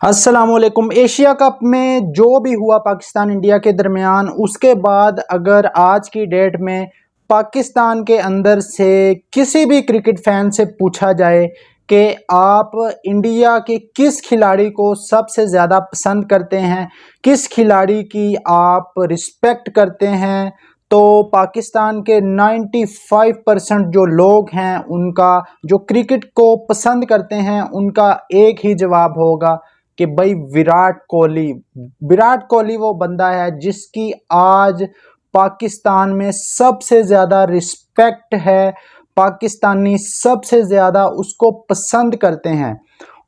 अस्सलामुअलैकुम। Asia cup में जो भी हुआ पाकिस्तान इंडिया के दरमियान, उसके बाद अगर आज की डेट में पाकिस्तान के अंदर से किसी भी क्रिकेट फैन से पूछा जाए कि आप इंडिया के किस खिलाड़ी को सबसे ज़्यादा पसंद करते हैं, किस खिलाड़ी की आप रिस्पेक्ट करते हैं, तो पाकिस्तान के 95% जो लोग हैं उनका, जो क्रिकेट को पसंद करते हैं, उनका एक ही जवाब होगा कि भाई विराट कोहली। विराट कोहली वो बंदा है जिसकी आज पाकिस्तान में सबसे ज़्यादा रिस्पेक्ट है, पाकिस्तानी सबसे ज़्यादा उसको पसंद करते हैं।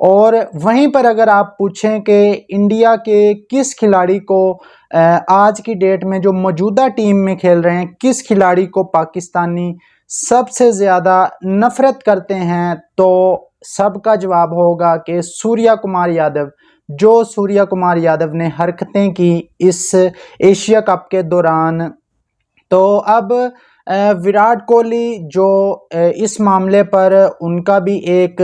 और वहीं पर अगर आप पूछें कि इंडिया के किस खिलाड़ी को आज की डेट में जो मौजूदा टीम में खेल रहे हैं, किस खिलाड़ी को पाकिस्तानी सबसे ज़्यादा नफ़रत करते हैं, तो सबका जवाब होगा कि सूर्या कुमार यादव। जो सूर्या कुमार यादव ने हरकतें की इस एशिया कप के दौरान, तो अब विराट कोहली जो इस मामले पर उनका भी एक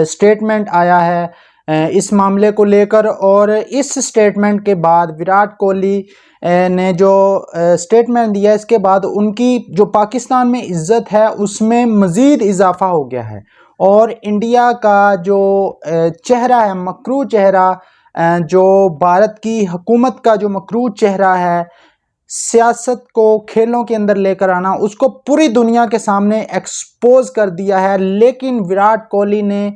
स्टेटमेंट आया है इस मामले को लेकर, और इस स्टेटमेंट के बाद विराट कोहली ने जो स्टेटमेंट दिया, इसके बाद उनकी जो पाकिस्तान में इज्जत है उसमें मज़ीद इजाफा हो गया है। और इंडिया का जो चेहरा है, मकरू चेहरा, जो भारत की हुकूमत का जो मकरू चेहरा है, सियासत को खेलों के अंदर लेकर आना, उसको पूरी दुनिया के सामने एक्सपोज कर दिया है। लेकिन विराट कोहली ने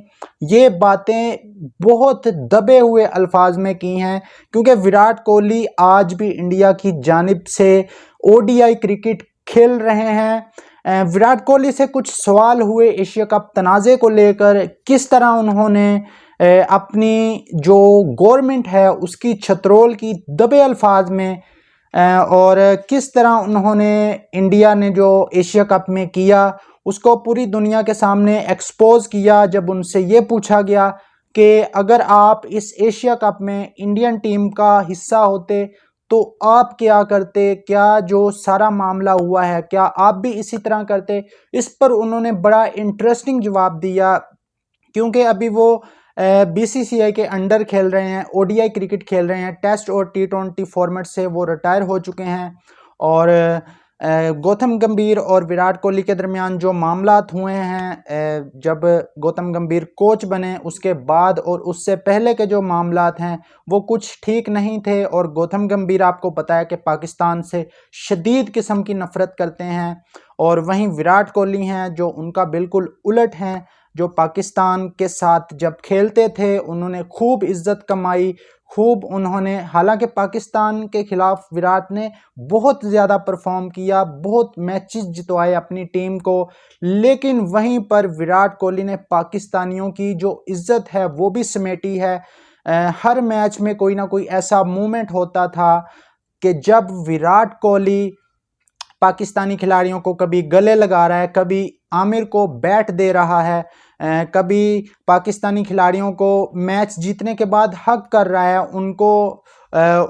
ये बातें बहुत दबे हुए अल्फाज में की हैं, क्योंकि विराट कोहली आज भी इंडिया की जानिब से ओडीआई क्रिकेट खेल रहे हैं। विराट कोहली से कुछ सवाल हुए एशिया कप तनाज़े को लेकर, किस तरह उन्होंने अपनी जो गवर्नमेंट है उसकी छतरोल की दबे अल्फाज में, और किस तरह उन्होंने इंडिया ने जो एशिया कप में किया उसको पूरी दुनिया के सामने एक्सपोज किया। जब उनसे ये पूछा गया कि अगर आप इस एशिया कप में इंडियन टीम का हिस्सा होते तो आप क्या करते, क्या जो सारा मामला हुआ है क्या आप भी इसी तरह करते, इस पर उन्होंने बड़ा इंटरेस्टिंग जवाब दिया। क्योंकि अभी वो बीसीसीआई के अंडर खेल रहे हैं, ओडीआई क्रिकेट खेल रहे हैं, टेस्ट और टी20 फॉर्मेट से वो रिटायर हो चुके हैं। और गौतम गंभीर और विराट कोहली के दरमियान जो मामलात हुए हैं, जब गौतम गंभीर कोच बने उसके बाद और उससे पहले के जो मामलात हैं वो कुछ ठीक नहीं थे। और गौतम गंभीर आपको पता है कि पाकिस्तान से शदीद किस्म की नफ़रत करते हैं, और वहीं विराट कोहली हैं जो उनका बिल्कुल उलट हैं, जो पाकिस्तान के साथ जब खेलते थे उन्होंने खूब इज्जत कमाई, खूब उन्होंने, हालांकि पाकिस्तान के खिलाफ विराट ने बहुत ज़्यादा परफॉर्म किया, बहुत मैचेस जितवाए अपनी टीम को, लेकिन वहीं पर विराट कोहली ने पाकिस्तानियों की जो इज्जत है वो भी समेटी है। हर मैच में कोई ना कोई ऐसा मोमेंट होता था कि जब विराट कोहली पाकिस्तानी खिलाड़ियों को कभी गले लगा रहा है, कभी आमिर को बैट दे रहा है, कभी पाकिस्तानी खिलाड़ियों को मैच जीतने के बाद हक कर रहा है, उनको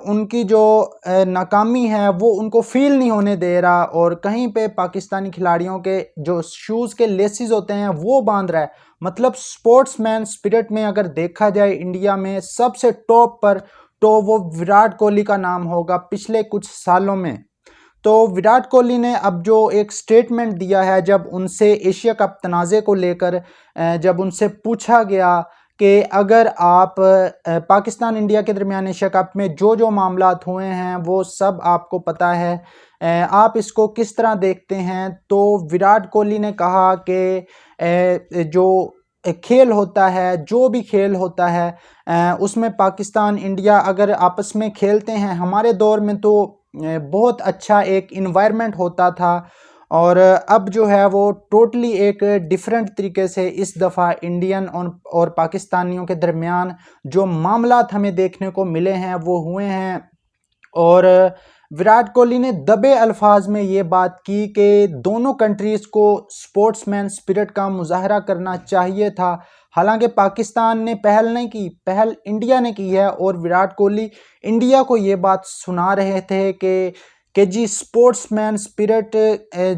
उनकी जो नाकामी है वो उनको फील नहीं होने दे रहा, और कहीं पे पाकिस्तानी खिलाड़ियों के जो शूज़ के लेसिस होते हैं वो बांध रहा है। मतलब स्पोर्ट्समैन स्पिरिट में अगर देखा जाए इंडिया में सबसे टॉप पर, तो वो विराट कोहली का नाम होगा पिछले कुछ सालों में। तो विराट कोहली ने अब जो एक स्टेटमेंट दिया है, जब उनसे एशिया कप तनाज़े को लेकर जब उनसे पूछा गया कि अगर आप पाकिस्तान इंडिया के दरमियान एशिया कप में जो जो मामलात हुए हैं वो सब आपको पता है, आप इसको किस तरह देखते हैं, तो विराट कोहली ने कहा कि जो खेल होता है, जो भी खेल होता है, उसमें पाकिस्तान इंडिया अगर आपस में खेलते हैं, हमारे दौर में तो बहुत अच्छा एक इन्वायरमेंट होता था, और अब जो है वो टोटली एक डिफरेंट तरीके से इस दफ़ा इंडियन और पाकिस्तानियों के दरमियान जो मामलात हमें देखने को मिले हैं वो हुए हैं। और विराट कोहली ने दबे अल्फाज में ये बात की कि दोनों कंट्रीज़ को स्पोर्ट्समैन स्पिरिट का मुजाहरा करना चाहिए था। हालांकि पाकिस्तान ने पहल नहीं की, पहल इंडिया ने की है, और विराट कोहली इंडिया को ये बात सुना रहे थे कि जी स्पोर्ट्समैन स्पिरिट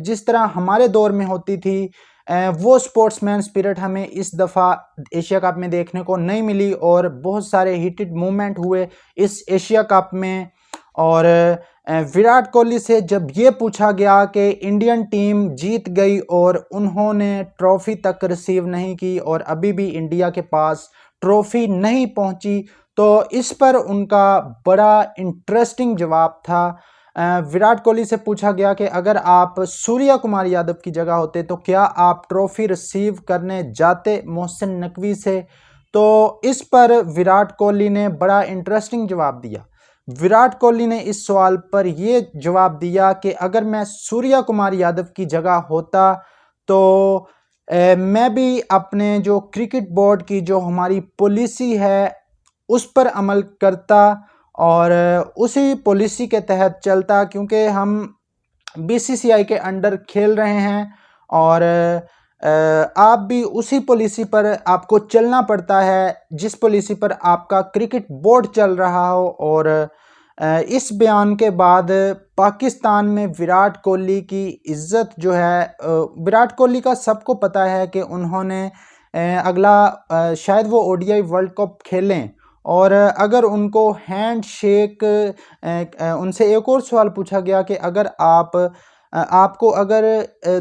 जिस तरह हमारे दौर में होती थी, वो स्पोर्ट्समैन स्पिरिट हमें इस दफ़ा एशिया कप में देखने को नहीं मिली और बहुत सारे हीटेड मूवमेंट हुए इस एशिया कप में। और विराट कोहली से जब ये पूछा गया कि इंडियन टीम जीत गई और उन्होंने ट्रॉफी तक रिसीव नहीं की और अभी भी इंडिया के पास ट्रॉफी नहीं पहुंची, तो इस पर उनका बड़ा इंटरेस्टिंग जवाब था। विराट कोहली से पूछा गया कि अगर आप सूर्या कुमार यादव की जगह होते तो क्या आप ट्रॉफी रिसीव करने जाते मोहसिन नकवी से। तो इस पर विराट कोहली ने बड़ा इंटरेस्टिंग जवाब दिया। विराट कोहली ने इस सवाल पर यह जवाब दिया कि अगर मैं सूर्या कुमार यादव की जगह होता तो मैं भी अपने जो क्रिकेट बोर्ड की जो हमारी पॉलिसी है उस पर अमल करता और उसी पॉलिसी के तहत चलता, क्योंकि हम बीसीसीआई के अंडर खेल रहे हैं और आप भी उसी पॉलिसी पर आपको चलना पड़ता है जिस पॉलिसी पर आपका क्रिकेट बोर्ड चल रहा हो। और इस बयान के बाद पाकिस्तान में विराट कोहली की इज्जत जो है, विराट कोहली का सबको पता है कि उन्होंने अगला शायद वो ओडीआई वर्ल्ड कप खेलें, और अगर उनको हैंड शेक उनसे एक और सवाल पूछा गया कि अगर आपको अगर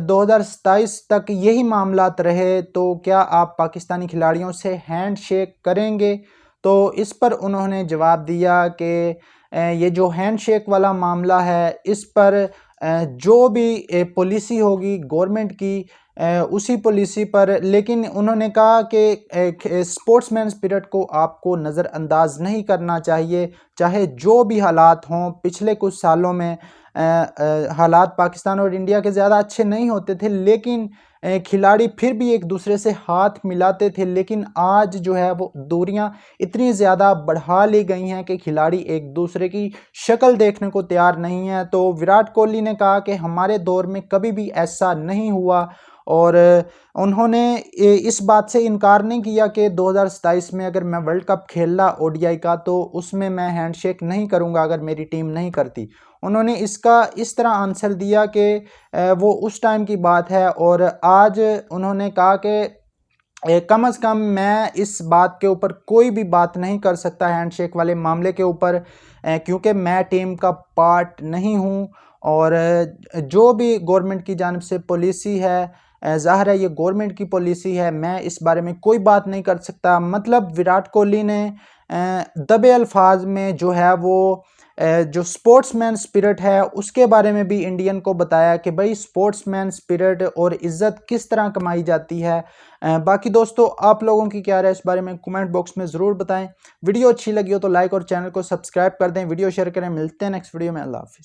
2027 तक यही मामलात रहे तो क्या आप पाकिस्तानी खिलाड़ियों से हैंड शेक करेंगे। तो इस पर उन्होंने जवाब दिया कि ये जो हैंड शेक वाला मामला है इस पर जो भी पॉलिसी होगी गवर्नमेंट की उसी पॉलिसी पर, लेकिन उन्होंने कहा कि स्पोर्ट्समैन स्पिरिट को आपको नज़रअंदाज नहीं करना चाहिए, चाहे जो भी हालात हों। पिछले कुछ सालों में हालात पाकिस्तान और इंडिया के ज़्यादा अच्छे नहीं होते थे, लेकिन खिलाड़ी फिर भी एक दूसरे से हाथ मिलाते थे। लेकिन आज जो है वो दूरियां इतनी ज़्यादा बढ़ा ली गई हैं कि खिलाड़ी एक दूसरे की शक्ल देखने को तैयार नहीं है। तो विराट कोहली ने कहा कि हमारे दौर में कभी भी ऐसा नहीं हुआ, और उन्होंने इस बात से इनकार नहीं किया कि 2027 में अगर मैं वर्ल्ड कप खेला ओडीआई का तो उसमें मैं हैंडशेक नहीं करूंगा अगर मेरी टीम नहीं करती। उन्होंने इसका इस तरह आंसर दिया कि वो उस टाइम की बात है, और आज उन्होंने कहा कि कम से कम मैं इस बात के ऊपर कोई भी बात नहीं कर सकता हैंडशेक वाले मामले के ऊपर, क्योंकि मैं टीम का पार्ट नहीं हूं। और जो भी गवर्नमेंट की जानिब से पॉलिसी है, ज़ाहिर है ये गवर्नमेंट की पॉलिसी है, मैं इस बारे में कोई बात नहीं कर सकता। मतलब विराट कोहली ने दबे अल्फाज में जो है वो जो स्पोर्ट्समैन स्पिरिट है उसके बारे में भी इंडियन को बताया कि भाई स्पोर्ट्समैन स्पिरिट और इज़्ज़त किस तरह कमाई जाती है। बाकी दोस्तों आप लोगों की क्या राय इस बारे में कमेंट बॉक्स में ज़रूर बताएं। वीडियो अच्छी लगी हो तो लाइक और चैनल को सब्सक्राइब कर दें, वीडियो शेयर करें। मिलते हैं नेक्स्ट वीडियो में। अल्लाह हाफिज़।